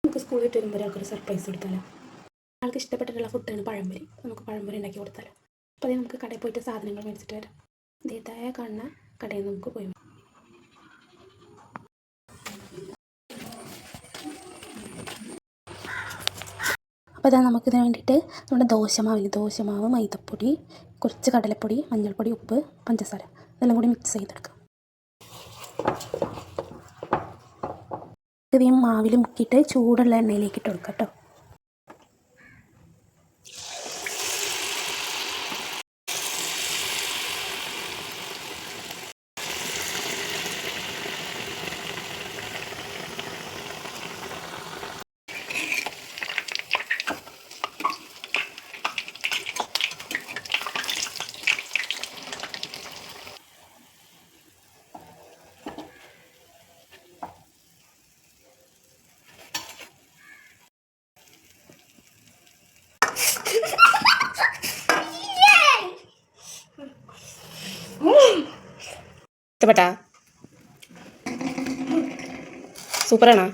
നമുക്ക് സ്കൂളിൽ വിട്ട് വരുമ്പോൾ ഒരാൾക്കൊരു സർപ്രൈസ് കൊടുത്താലോ? ആൾക്ക് ഇഷ്ടപ്പെട്ടിട്ടുള്ള ഫുഡാണ് പഴംപൊരി. നമുക്ക് പഴംപൊരി ഉണ്ടാക്കി കൊടുത്താലോ? അപ്പോൾ അതേ നമുക്ക് കടയിൽ പോയിട്ട് സാധനങ്ങൾ മേടിച്ചിട്ട് വരാം. ഇതേതായ കാണുന്ന കടയിൽ നമുക്ക് പോയി. അപ്പോൾ ഇതാ നമുക്കിതിന് വേണ്ടിയിട്ട് നമ്മുടെ ദോശമാവ്, മൈദപ്പൊടി, കുറച്ച് കടലപ്പൊടി, മഞ്ഞൾപ്പൊടി, ഉപ്പ്, പഞ്ചസാര ഇതെല്ലാം കൂടി മിക്സ് ചെയ്തെടുക്കാം. ഇത് ഈ മാവിൽ മുക്കിയിട്ട് ചൂടുള്ള എണ്ണയിലേക്ക് ഇട്ട് കൊടുക്കാം കേട്ടോ. ഇഷ്ടപ്പെട്ടാ? സൂപ്പറാണോ?